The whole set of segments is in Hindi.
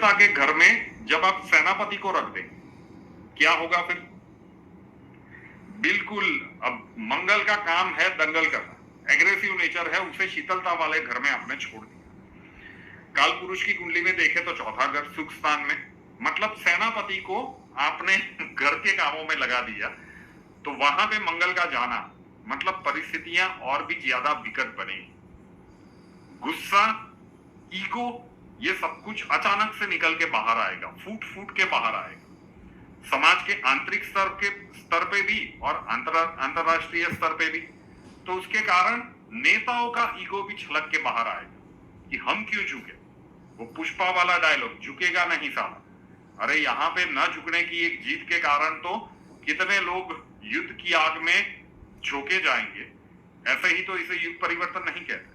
नेता के घर में जब आप सेनापति को रख दें, क्या होगा फिर? बिल्कुल। अब मंगल का काम है दंगल करना, एग्रेसिव नेचर है, उसे शीतलता वाले घर में आपने छोड़ दिया। काल पुरुष की कुंडली में देखे तो चौथा घर सुख स्थान में, मतलब सेनापति को आपने घर के कामों में लगा दिया, तो वहां पे मंगल का जाना मतलब परिस्थितियां और भी ज्यादा विकट बनेगी। गुस्सा, ईगो, ये सब कुछ अचानक से निकल के बाहर आएगा, फूट फूट के बाहर आएगा। समाज के आंतरिक स्तर पे भी और अंतरराष्ट्रीय स्तर पे भी। तो उसके कारण नेताओं का ईगो भी छलक के बाहर आएगा कि हम क्यों झुके। वो पुष्पा वाला डायलॉग, झुकेगा नहीं साला। अरे यहाँ पे न झुकने की एक जीत के कारण तो कितने लोग युद्ध की आग में झोंके जाएंगे। ऐसे ही तो इसे युग परिवर्तन नहीं कहते।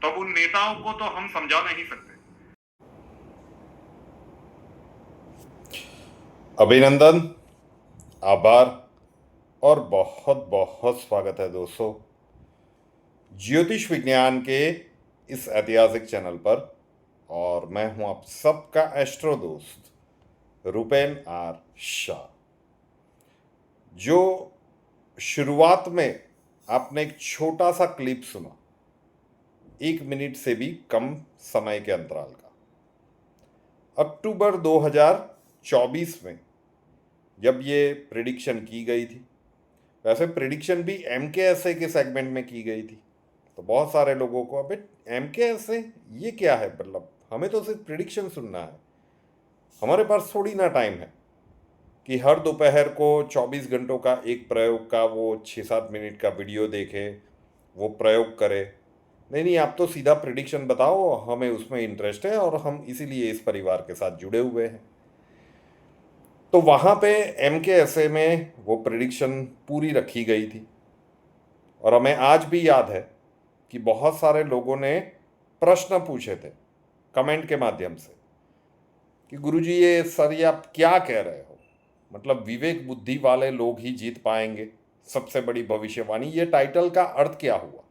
तब उन नेताओं को तो हम समझा नहीं सकते। अभिनंदन, आभार और बहुत बहुत स्वागत है दोस्तों ज्योतिष विज्ञान के इस ऐतिहासिक चैनल पर। और मैं हूं आप सबका एस्ट्रो दोस्त रुपेन आर शाह। जो शुरुआत में आपने एक छोटा सा क्लिप सुना, 1 मिनट से भी कम समय के अंतराल का, अक्टूबर 2024 में जब ये प्रिडिक्शन की गई थी। वैसे प्रिडिक्शन भी MKSA के सेगमेंट में की गई थी, तो बहुत सारे लोगों को अबे MKSA ये क्या है, मतलब हमें तो सिर्फ प्रिडिक्शन सुनना है, हमारे पास थोड़ी ना टाइम है कि हर दोपहर को 24 घंटों का एक प्रयोग का वो 6-7 मिनट का वीडियो देखे, वो प्रयोग करे। नहीं, आप तो सीधा प्रिडिक्शन बताओ, हमें उसमें इंटरेस्ट है और हम इसीलिए इस परिवार के साथ जुड़े हुए हैं। तो वहाँ पे MKSA में वो प्रिडिक्शन पूरी रखी गई थी। और हमें आज भी याद है कि बहुत सारे लोगों ने प्रश्न पूछे थे कमेंट के माध्यम से कि गुरुजी ये सर ये आप क्या कह रहे हो, मतलब विवेक बुद्धि वाले लोग ही जीत पाएंगे, सबसे बड़ी भविष्यवाणी, ये टाइटल का अर्थ क्या हुआ।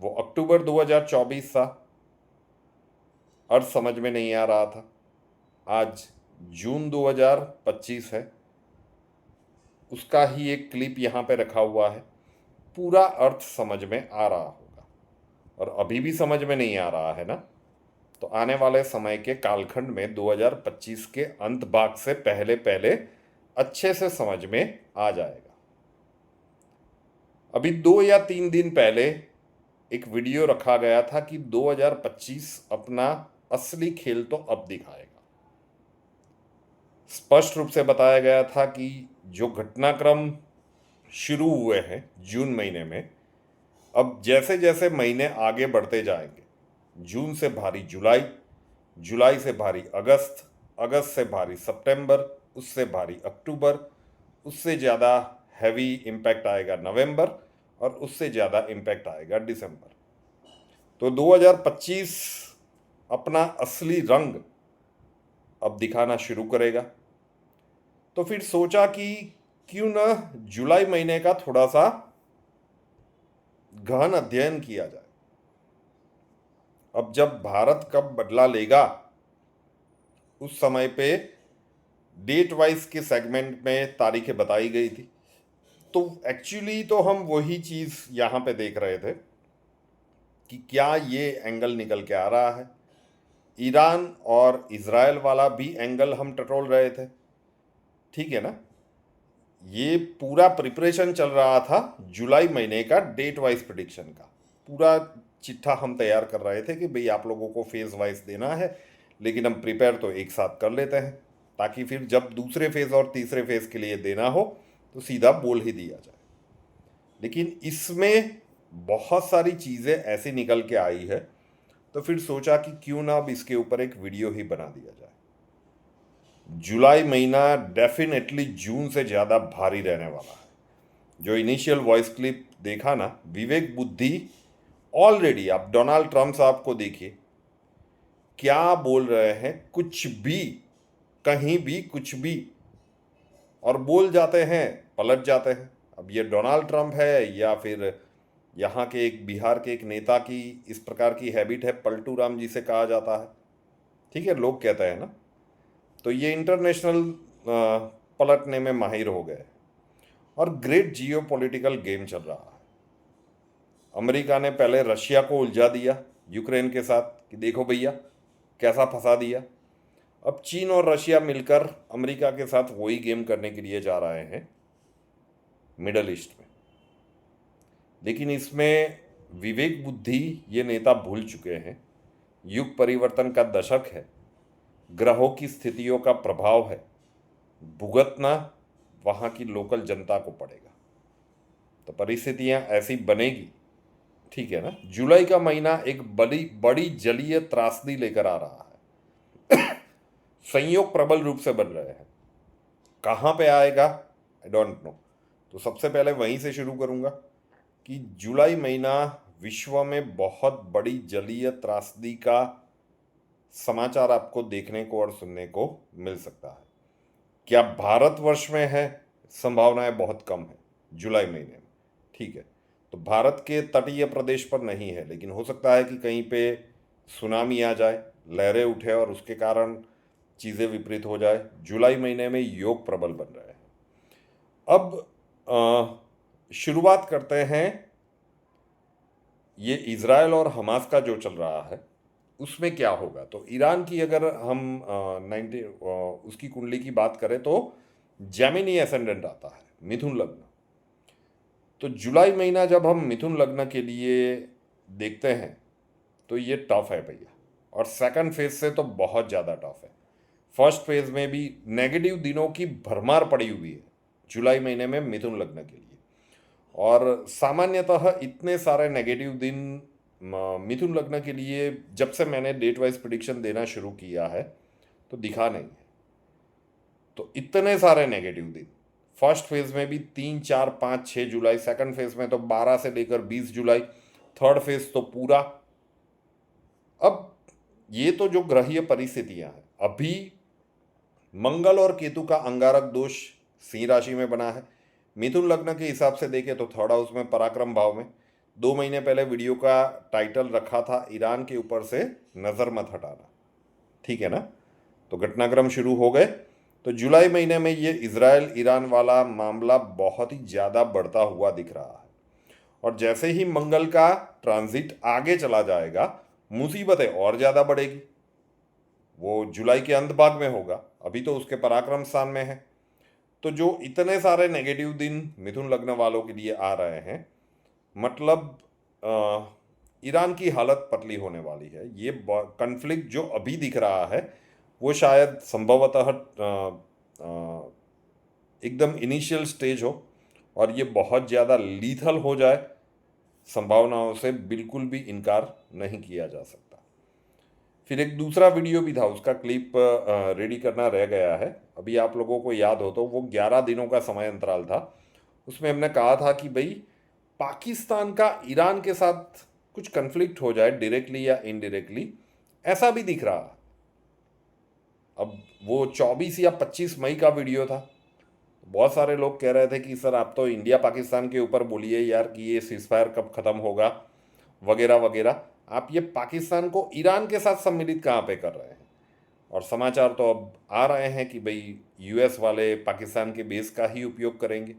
वो अक्टूबर 2024 था, अर्थ समझ में नहीं आ रहा था। आज जून 2025 है, उसका ही एक क्लिप यहाँ पे रखा हुआ है, पूरा अर्थ समझ में आ रहा होगा। और अभी भी समझ में नहीं आ रहा है ना, तो आने वाले समय के कालखंड में 2025 के अंत भाग से पहले पहले अच्छे से समझ में आ जाएगा। अभी 2 या 3 दिन पहले एक वीडियो रखा गया था कि 2025 अपना असली खेल तो अब दिखाएगा। स्पष्ट रूप से बताया गया था कि जो घटनाक्रम शुरू हुए हैं जून महीने में, अब जैसे जैसे महीने आगे बढ़ते जाएंगे, जून से भारी जुलाई, जुलाई से भारी अगस्त, अगस्त से भारी सितंबर, उससे भारी अक्टूबर, उससे ज़्यादा हैवी इम्पैक्ट आएगा नवंबर, और उससे ज़्यादा इम्पैक्ट आएगा दिसंबर। तो 2025 अपना असली रंग अब दिखाना शुरू करेगा। तो फिर सोचा कि क्यों न जुलाई महीने का थोड़ा सा गहन अध्ययन किया जाए। अब जब भारत कब बदला लेगा, उस समय पे डेट वाइज के सेगमेंट में तारीखें बताई गई थी। तो एक्चुअली तो हम वही चीज़ यहाँ पे देख रहे थे कि क्या ये एंगल निकल के आ रहा है। ईरान और इज़राइल वाला भी एंगल हम टटोल रहे थे, ठीक है ना। ये पूरा प्रिपरेशन चल रहा था जुलाई महीने का डेट वाइज प्रिडिक्शन का। पूरा चिट्ठा हम तैयार कर रहे थे कि भाई आप लोगों को फेज़ वाइज देना है, लेकिन हम प्रिपेयर तो एक साथ कर लेते हैं ताकि फिर जब दूसरे फेज़ और तीसरे फेज़ के लिए देना हो तो सीधा बोल ही दिया जाए। लेकिन इसमें बहुत सारी चीज़ें ऐसी निकल के आई है, तो फिर सोचा कि क्यों ना अब इसके ऊपर एक वीडियो ही बना दिया जाए। जुलाई महीना डेफिनेटली जून से ज़्यादा भारी रहने वाला है। जो इनिशियल वॉइस क्लिप देखा ना, विवेक बुद्धि ऑलरेडी, आप डोनाल्ड ट्रंप साहब को देखिए क्या बोल रहे हैं, कुछ भी, कहीं भी कुछ भी, और बोल जाते हैं, पलट जाते हैं। अब ये डोनाल्ड ट्रंप है या फिर यहाँ के एक बिहार के एक नेता की इस प्रकार की हैबिट है, पलटू राम जिसे कहा जाता है। ठीक है, लोग कहते हैं ना। तो ये इंटरनेशनल पलटने में माहिर हो गए और ग्रेट जियो पॉलिटिकल गेम चल रहा है। अमेरिका ने पहले रशिया को उलझा दिया यूक्रेन के साथ कि देखो भैया कैसा फंसा दिया। अब चीन और रशिया मिलकर अमेरिका के साथ वही गेम करने के लिए जा रहे हैं मिडल ईस्ट में। लेकिन इसमें विवेक बुद्धि ये नेता भूल चुके हैं। युग परिवर्तन का दशक है, ग्रहों की स्थितियों का प्रभाव है, भुगतना वहाँ की लोकल जनता को पड़ेगा। तो परिस्थितियाँ ऐसी बनेगी, ठीक है ना। जुलाई का महीना एक बड़ी बड़ी जलीय त्रासदी लेकर आ रहा है। संयोग प्रबल रूप से बन रहे हैं। कहाँ पे आएगा आई डोंट नो। तो सबसे पहले वहीं से शुरू करूँगा कि जुलाई महीना विश्व में बहुत बड़ी जलीय त्रासदी का समाचार आपको देखने को और सुनने को मिल सकता है। क्या भारतवर्ष में है? संभावनाएं बहुत कम है जुलाई महीने में, ठीक है। तो भारत के तटीय प्रदेश पर नहीं है, लेकिन हो सकता है कि कहीं पे सुनामी आ जाए, लहरें उठे और उसके कारण चीज़ें विपरीत हो जाए। जुलाई महीने में योग प्रबल बन रहे हैं। अब शुरुआत करते हैं ये इज़राइल और हमास का जो चल रहा है उसमें क्या होगा। तो ईरान की अगर हम 90 उसकी कुंडली की बात करें तो जेमिनी एसेंडेंट आता है, मिथुन लग्न। तो जुलाई महीना जब हम मिथुन लग्न के लिए देखते हैं तो ये टफ है भैया, और सेकंड फेज से तो बहुत ज़्यादा टफ है। फर्स्ट फेज में भी नेगेटिव दिनों की भरमार पड़ी हुई है जुलाई महीने में मिथुन लग्न के लिए। और सामान्यतः इतने सारे नेगेटिव दिन मिथुन लग्न के लिए जब से मैंने डेट वाइज प्रिडिक्शन देना शुरू किया है तो दिखा नहीं है। तो इतने सारे नेगेटिव दिन फर्स्ट फेज में भी 3, 4, 5, 6 जुलाई, सेकंड फेज में तो 12 से लेकर 20 जुलाई, थर्ड फेज तो पूरा। अब ये तो जो ग्रहीय परिस्थितियां हैं, अभी मंगल और केतु का अंगारक दोष सिंह राशि में बना है। मिथुन लग्न के हिसाब से देखें तो थर्ड हाउस में पराक्रम भाव में। 2 महीने पहले वीडियो का टाइटल रखा था ईरान के ऊपर से नज़र मत हटाना, ठीक है ना। तो घटनाक्रम शुरू हो गए। तो जुलाई महीने में ये इजराइल ईरान वाला मामला बहुत ही ज़्यादा बढ़ता हुआ दिख रहा है। और जैसे ही मंगल का ट्रांजिट आगे चला जाएगा मुसीबतें और ज़्यादा बढ़ेगी। वो जुलाई के अंत भाग में होगा, अभी तो उसके पराक्रम स्थान में है। तो जो इतने सारे नेगेटिव दिन मिथुन लग्न वालों के लिए आ रहे हैं, मतलब ईरान की हालत पतली होने वाली है। ये कन्फ्लिक्ट जो अभी दिख रहा है वो शायद संभवतः एकदम इनिशियल स्टेज हो और ये बहुत ज़्यादा लीथल हो जाए, संभावनाओं से बिल्कुल भी इनकार नहीं किया जा सकता। फिर एक दूसरा वीडियो भी था, उसका क्लिप रेडी करना रह गया है। अभी आप लोगों को याद हो तो वो 11 दिनों का समय अंतराल था। उसमें हमने कहा था कि भाई पाकिस्तान का ईरान के साथ कुछ कन्फ्लिक्ट हो जाए डायरेक्टली या इनडायरेक्टली, ऐसा भी दिख रहा है। अब वो 24 या 25 मई का वीडियो था। बहुत सारे लोग कह रहे थे कि सर आप तो इंडिया पाकिस्तान के ऊपर बोलिए यार कि ये सीजफायर कब ख़त्म होगा वगैरह वगैरह। आप ये पाकिस्तान को ईरान के साथ सम्मिलित कहाँ पे कर रहे हैं। और समाचार तो अब आ रहे हैं कि भाई यूएस वाले पाकिस्तान के बेस का ही उपयोग करेंगे,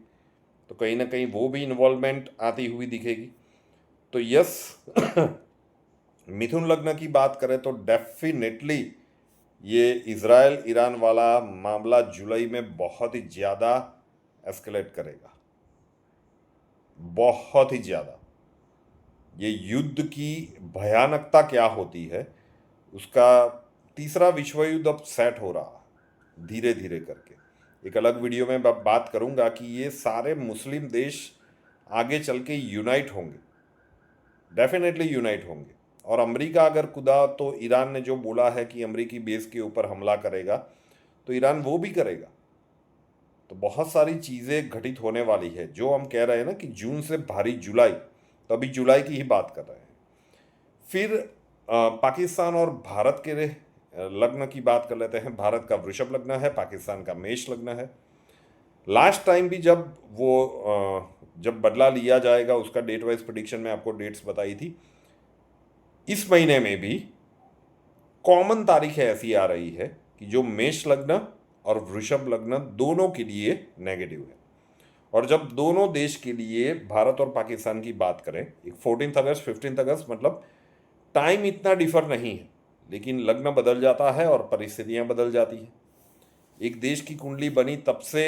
तो कहीं ना कहीं वो भी इन्वॉल्वमेंट आती हुई दिखेगी। तो यस, मिथुन लग्न की बात करें तो डेफिनेटली ये इज़राइल ईरान वाला मामला जुलाई में बहुत ही ज़्यादा एस्केलेट करेगा, बहुत ही ज़्यादा। ये युद्ध की भयानकता क्या होती है, उसका तीसरा विश्व युद्ध अब सेट हो रहा है धीरे धीरे करके। एक अलग वीडियो में बात करूंगा कि ये सारे मुस्लिम देश आगे चल के यूनाइट होंगे, डेफिनेटली यूनाइट होंगे। और अमेरिका अगर खुदा तो ईरान ने जो बोला है कि अमेरिकी बेस के ऊपर हमला करेगा तो ईरान वो भी करेगा। तो बहुत सारी चीज़ें घटित होने वाली है। जो हम कह रहे हैं ना कि जून से भारी जुलाई, तो अभी जुलाई की ही बात कर रहे हैं। फिर पाकिस्तान और भारत के लग्न की बात कर लेते हैं। भारत का वृषभ लग्न है, पाकिस्तान का मेष लग्न है। लास्ट टाइम भी जब वो जब बदला लिया जाएगा उसका डेट वाइज प्रेडिक्शन में आपको डेट्स बताई थी। इस महीने में भी कॉमन तारीखें ऐसी आ रही है कि जो मेष लग्न और वृषभ लग्न दोनों के लिए नेगेटिव है। और जब दोनों देश के लिए भारत और पाकिस्तान की बात करें, एक 14 अगस्त 15 अगस्त, मतलब टाइम इतना डिफर नहीं है, लेकिन लग्न बदल जाता है और परिस्थितियां बदल जाती हैं। एक देश की कुंडली बनी तब से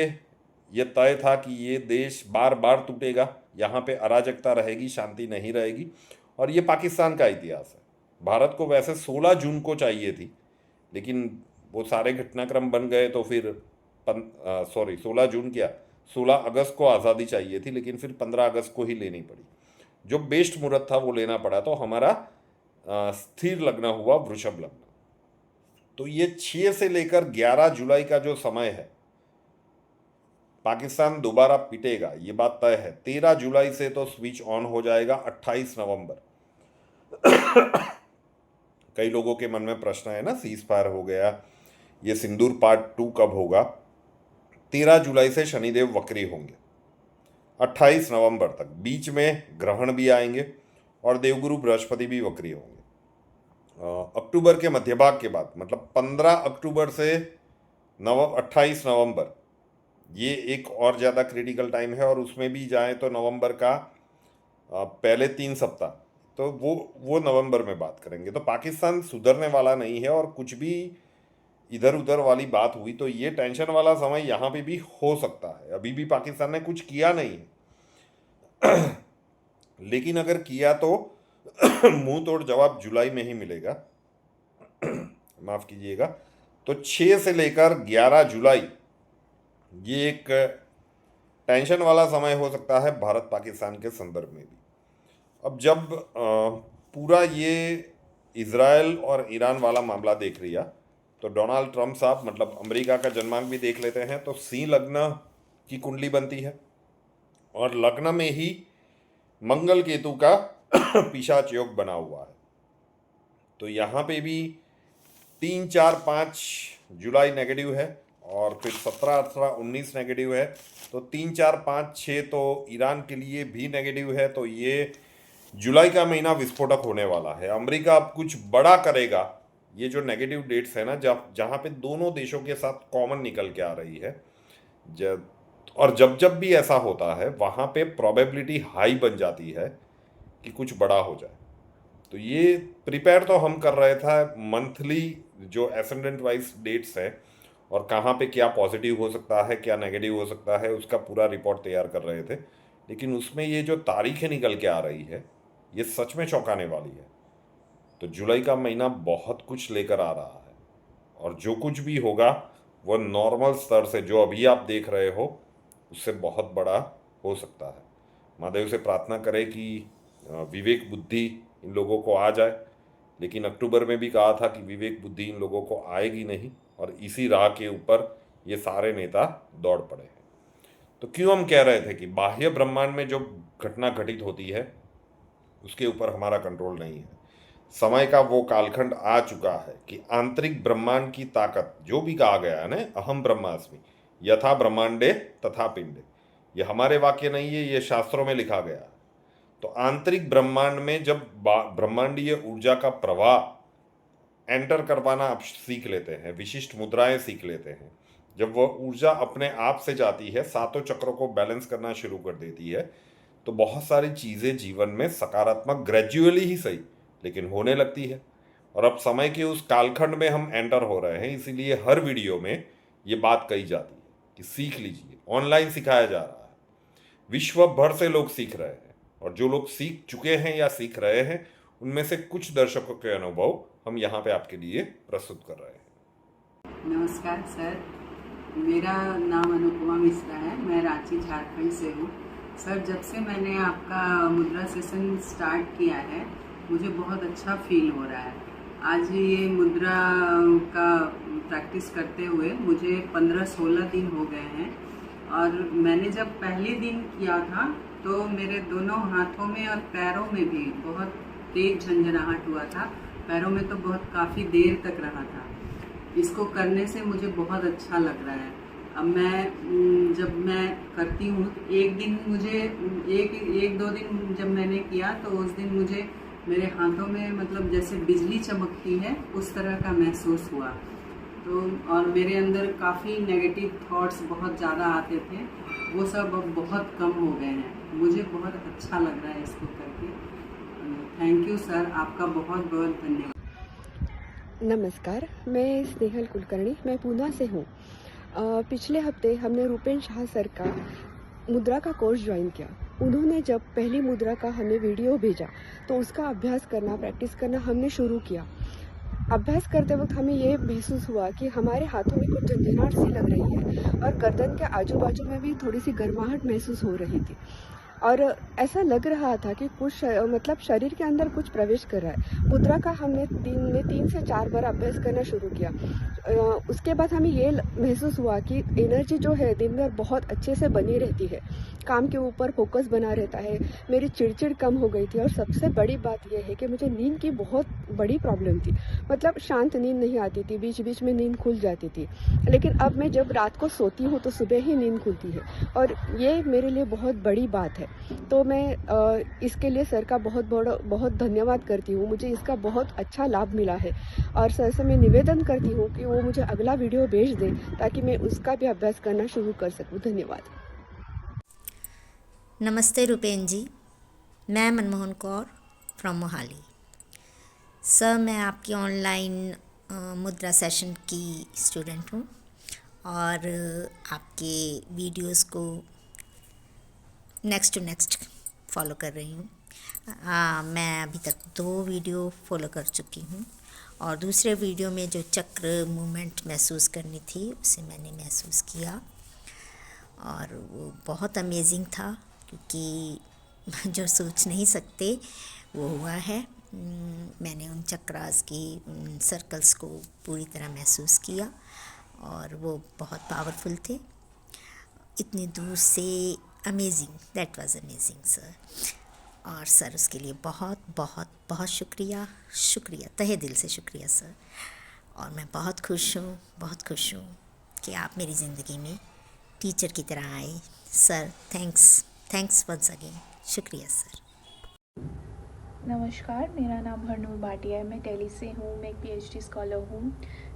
यह तय था कि ये देश बार बार टूटेगा, यहाँ पे अराजकता रहेगी, शांति नहीं रहेगी, और ये पाकिस्तान का इतिहास है। भारत को वैसे 16 जून को चाहिए थी, लेकिन वो सारे घटनाक्रम बन गए तो फिर 16 जून क्या, 16 अगस्त को आज़ादी चाहिए थी, लेकिन फिर 15 अगस्त को ही लेनी पड़ी। जो बेस्ट मुहूर्त था वो लेना पड़ा, तो हमारा स्थिर लग्न हुआ वृषभ लग्न। तो ये 6 से लेकर 11 जुलाई का जो समय है, पाकिस्तान दोबारा पिटेगा, ये बात तय है। 13 जुलाई से तो स्विच ऑन हो जाएगा। 28 नवंबर कई लोगों के मन में प्रश्न है ना, सीज फायर हो गया, ये सिंदूर पार्ट 2 कब होगा। 13 जुलाई से शनिदेव वक्री होंगे 28 नवंबर तक। बीच में ग्रहण भी आएंगे और देवगुरु बृहस्पति भी वक्री होंगे। अक्टूबर के मध्य भाग के बाद, मतलब 15 अक्टूबर से 28 नवंबर, ये एक और ज़्यादा क्रिटिकल टाइम है। और उसमें भी जाएं तो नवंबर का पहले 3 सप्ताह, तो वो नवंबर में बात करेंगे। तो पाकिस्तान सुधरने वाला नहीं है, और कुछ भी इधर उधर वाली बात हुई तो ये टेंशन वाला समय यहाँ पे भी हो सकता है। अभी भी पाकिस्तान ने कुछ किया नहीं है लेकिन अगर किया तो मुंह तोड़ जवाब जुलाई में ही मिलेगा माफ कीजिएगा। तो 6 से लेकर 11 जुलाई ये एक टेंशन वाला समय हो सकता है भारत पाकिस्तान के संदर्भ में भी। अब जब पूरा ये इज़राइल और ईरान वाला मामला देख लिया, तो डोनाल्ड ट्रंप साहब, मतलब अमेरिका का जन्मांक भी देख लेते हैं, तो सिंह लग्न की कुंडली बनती है, और लग्न में ही मंगल केतु का पिशाच योग बना हुआ है। तो यहाँ पे भी 3, 4, 5 जुलाई नेगेटिव है, और फिर 17, 18, 19 नेगेटिव है। तो 3, 4, 5, 6 तो ईरान के लिए भी नेगेटिव है। तो ये जुलाई का महीना विस्फोटक होने वाला है। अमेरिका अब कुछ बड़ा करेगा। ये जो नेगेटिव डेट्स है ना, जहाँ पे दोनों देशों के साथ कॉमन निकल के आ रही है, जब भी ऐसा होता है वहाँ पे प्रोबेबिलिटी हाई बन जाती है कि कुछ बड़ा हो जाए। तो ये प्रिपेयर तो हम कर रहे थे, मंथली जो एसेंडेंट वाइज डेट्स है और कहाँ पे क्या पॉजिटिव हो सकता है, क्या नेगेटिव हो सकता है, उसका पूरा रिपोर्ट तैयार कर रहे थे। लेकिन उसमें ये जो तारीखें निकल के आ रही है, ये सच में चौंकाने वाली है। तो जुलाई का महीना बहुत कुछ लेकर आ रहा है, और जो कुछ भी होगा वह नॉर्मल स्तर से जो अभी आप देख रहे हो उससे बहुत बड़ा हो सकता है। महादेव से प्रार्थना करें कि विवेक बुद्धि इन लोगों को आ जाए। लेकिन अक्टूबर में भी कहा था कि विवेक बुद्धि इन लोगों को आएगी नहीं, और इसी राह के ऊपर ये सारे नेता दौड़ पड़े हैं। तो क्यों हम कह रहे थे कि बाह्य ब्रह्मांड में जो घटना घटित होती है उसके ऊपर हमारा कंट्रोल नहीं है। समय का वो कालखंड आ चुका है कि आंतरिक ब्रह्मांड की ताकत, जो भी कहा गया है ना, अहम ब्रह्मास्मि यथा ब्रह्मांडे तथा पिंडे, ये हमारे वाक्य नहीं है, ये शास्त्रों में लिखा गया है। तो आंतरिक ब्रह्मांड में जब ब्रह्मांडीय ऊर्जा का प्रवाह एंटर करवाना आप सीख लेते हैं, विशिष्ट मुद्राएं सीख लेते हैं, जब वह ऊर्जा अपने आप से जाती है, सातों चक्रों को बैलेंस करना शुरू कर देती है, तो बहुत सारी चीज़ें जीवन में सकारात्मक ग्रेजुअली ही सही लेकिन होने लगती है। और अब समय के उस कालखंड में हम एंटर हो रहे हैं, इसीलिए हर वीडियो में ये बात कही जाती है कि सीख लीजिए। ऑनलाइन सिखाया जा रहा है, विश्व भर से लोग सीख रहे हैं, और जो लोग सीख चुके हैं या सीख रहे हैं उनमें से कुछ दर्शकों के अनुभव हम यहाँ पे आपके लिए प्रस्तुत कर रहे हैं। नमस्कार सर, मेरा नाम अनुपमा मिश्रा है, मैं रांची झारखंड से हूँ। सर, जब से मैंने आपका मुद्रा सेशन स्टार्ट किया है मुझे बहुत अच्छा फील हो रहा है। आज ये मुद्रा का प्रैक्टिस करते हुए मुझे 15-16 दिन हो गए हैं, और मैंने जब पहले दिन किया था तो मेरे दोनों हाथों में और पैरों में भी बहुत तेज झंझनाहट हुआ था। पैरों में तो बहुत काफ़ी देर तक रहा था। इसको करने से मुझे बहुत अच्छा लग रहा है। अब जब मैं करती हूँ, एक दिन मुझे 1-2 दिन जब मैंने किया तो उस दिन मुझे मेरे हाथों में मतलब जैसे बिजली चमकती है उस तरह का महसूस हुआ। तो और मेरे अंदर काफ़ी नेगेटिव थॉट्स बहुत ज़्यादा आते थे, वो सब अब बहुत कम हो गए हैं। मुझे बहुत अच्छा लग रहा है इसको करके। थैंक यू सर, आपका बहुत बहुत धन्यवाद। नमस्कार, मैं स्नेहल कुलकर्णी, मैं पूना से हूँ। पिछले हफ्ते हमने रूपेन शाह सर का मुद्रा का कोर्स ज्वाइन किया। उन्होंने जब पहली मुद्रा का हमें वीडियो भेजा तो उसका अभ्यास करना, प्रैक्टिस करना हमने शुरू किया। अभ्यास करते वक्त हमें ये महसूस हुआ कि हमारे हाथों में कुछ झंझनाहट सी लग रही है और गर्दन के आजू बाजू में भी थोड़ी सी गर्माहट महसूस हो रही थी और ऐसा लग रहा था कि कुछ मतलब शरीर के अंदर कुछ प्रवेश कर रहा है। मुद्रा का हमने दिन में 3 से 4 बार अभ्यास करना शुरू किया। उसके बाद हमें ये महसूस हुआ कि एनर्जी जो है दिन भर बहुत अच्छे से बनी रहती है, काम के ऊपर फोकस बना रहता है। मेरी चिड़चिड़ कम हो गई थी और सबसे बड़ी बात यह है कि मुझे नींद की बहुत बड़ी प्रॉब्लम थी। मतलब शांत नींद नहीं आती थी, बीच बीच में नींद खुल जाती थी। लेकिन अब मैं जब रात को सोती हूँ तो सुबह ही नींद खुलती है और ये मेरे लिए बहुत बड़ी बात है। तो मैं इसके लिए सर का बहुत धन्यवाद करती हूँ। मुझे इसका बहुत अच्छा लाभ मिला है और सर से मैं निवेदन करती हूँ कि वो मुझे अगला वीडियो भेज दें ताकि मैं उसका भी अभ्यास करना शुरू कर सकूँ। धन्यवाद। नमस्ते रूपेन जी, मैं मनमोहन कौर फ्रॉम मोहाली। सर, मैं आपकी ऑनलाइन मुद्रा सेशन की स्टूडेंट हूँ और आपके वीडियोस को नेक्स्ट टू नेक्स्ट फॉलो कर रही हूँ। मैं अभी तक 2 वीडियो फॉलो कर चुकी हूँ और दूसरे वीडियो में जो चक्र मूवमेंट महसूस करनी थी उसे मैंने महसूस किया और वो बहुत अमेजिंग था, क्योंकि जो सोच नहीं सकते वो हुआ है। मैंने उन चक्रास की उन सर्कल्स को पूरी तरह महसूस किया और वो बहुत पावरफुल थे। इतनी दूर से amazing, that was amazing sir. और सर उसके लिए बहुत बहुत बहुत शुक्रिया, तहे दिल से शुक्रिया सर। और मैं बहुत खुश हूँ कि आप मेरी ज़िंदगी में टीचर की तरह आए। सर थैंक्स वंस अगेन, शुक्रिया सर। नमस्कार, मेरा नाम हरनूर भाटिया है। मैं दिल्ली से हूँ। मैं एक पीएचडी स्कॉलर हूँ।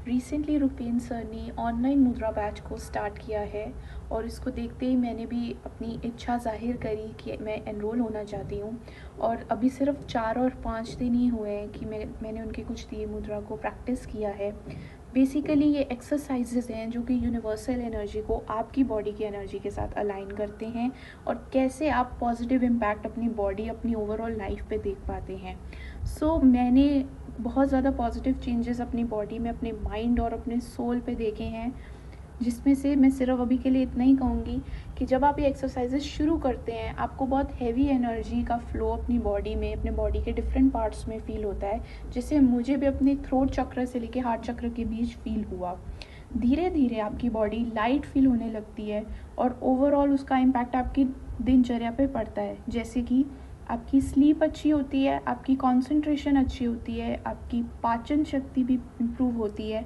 रिसेंटली रूपेन सर ने ऑनलाइन मुद्रा बैच को स्टार्ट किया है और इसको देखते ही मैंने भी अपनी इच्छा जाहिर करी कि मैं एनरोल होना चाहती हूँ। और अभी सिर्फ 4 और 5 दिन ही हुए हैं कि मैंने उनके कुछ दिए मुद्रा को प्रैक्टिस किया है। बेसिकली ये एक्सरसाइजेज हैं जो कि यूनिवर्सल एनर्जी को आपकी बॉडी की एनर्जी के साथ अलाइन करते हैं और कैसे आप पॉजिटिव इम्पैक्ट अपनी बॉडी, अपनी ओवरऑल लाइफ पे देख पाते हैं। सो मैंने बहुत ज़्यादा पॉजिटिव चेंजेस अपनी बॉडी में, अपने माइंड और अपने सोल पे देखे हैं, जिसमें से मैं सिर्फ अभी के लिए इतना ही कहूँगी कि जब आप ये एक्सरसाइजेस शुरू करते हैं आपको बहुत हैवी एनर्जी का फ्लो अपनी बॉडी में, अपने बॉडी के डिफरेंट पार्ट्स में फ़ील होता है, जिससे मुझे भी अपने थ्रोट चक्र से लेके हार्ट चक्र के बीच फील हुआ। धीरे धीरे आपकी बॉडी लाइट फील होने लगती है और ओवरऑल उसका इम्पैक्ट आपकी दिनचर्या पे पड़ता है, जैसे कि आपकी स्लीप अच्छी होती है, आपकी कंसंट्रेशन अच्छी होती है, आपकी पाचन शक्ति भी इम्प्रूव होती है।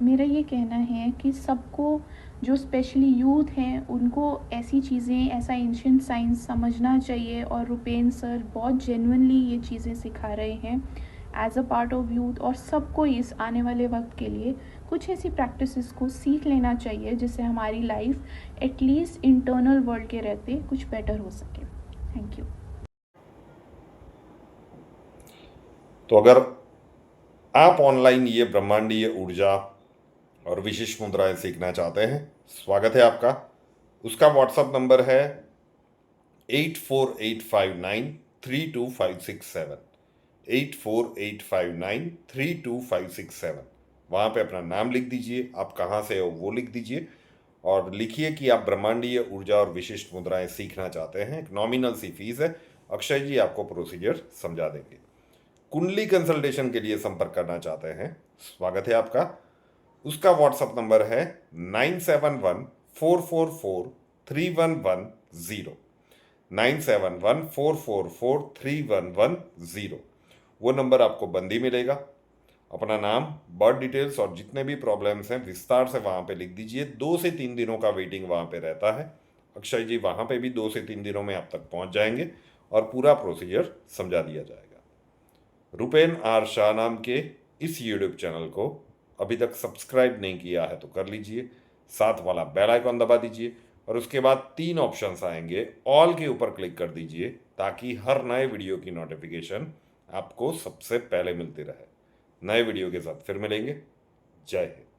मेरा ये कहना है कि सबको, जो स्पेशली यूथ हैं, उनको ऐसी चीज़ें, ऐसा एंशिएंट साइंस समझना चाहिए और रूपेन सर बहुत जेन्युइनली ये चीज़ें सिखा रहे हैं as a part of youth. और सबको इस आने वाले वक्त के लिए कुछ ऐसी प्रैक्टिसेस को सीख लेना चाहिए जिससे हमारी लाइफ एटलीस्ट इंटरनल वर्ल्ड के रहते कुछ बेटर हो सके। Thank you. तो अगर आप ऑनलाइन ये ब्रह्मांडीय ऊर्जा और विशिष्ट मुद्राएं सीखना चाहते हैं, स्वागत है आपका। उसका व्हाट्सएप नंबर है 8485932567, 8485932567। वहाँ पे अपना नाम लिख दीजिए, आप कहाँ से हो वो लिख दीजिए और लिखिए कि आप ब्रह्मांडीय ऊर्जा और विशिष्ट मुद्राएं सीखना चाहते हैं। एक नॉमिनल सी फीस है, अक्षय जी आपको प्रोसीजर समझा देंगे। कुंडली कंसल्टेशन के लिए संपर्क करना चाहते हैं, स्वागत है आपका। उसका व्हाट्सएप नंबर है 9714443110, 9714443110। वो नंबर आपको बंदी मिलेगा। अपना नाम, बर्थ डिटेल्स और जितने भी प्रॉब्लम्स हैं विस्तार से वहाँ पे लिख दीजिए। 2 से 3 दिनों का वेटिंग वहाँ पे रहता है। अक्षय जी वहाँ पे भी 2 से 3 दिनों में आप तक पहुँच जाएंगे और पूरा प्रोसीजर समझा दिया जाएगा। रुपेन आर शाह नाम के इस यूट्यूब चैनल को अभी तक सब्सक्राइब नहीं किया है तो कर लीजिए, साथ वाला बेल आइकॉन दबा दीजिए और उसके बाद 3 ऑप्शंस आएंगे, ऑल के ऊपर क्लिक कर दीजिए ताकि हर नए वीडियो की नोटिफिकेशन आपको सबसे पहले मिलती रहे। नए वीडियो के साथ फिर मिलेंगे। जय हिंद।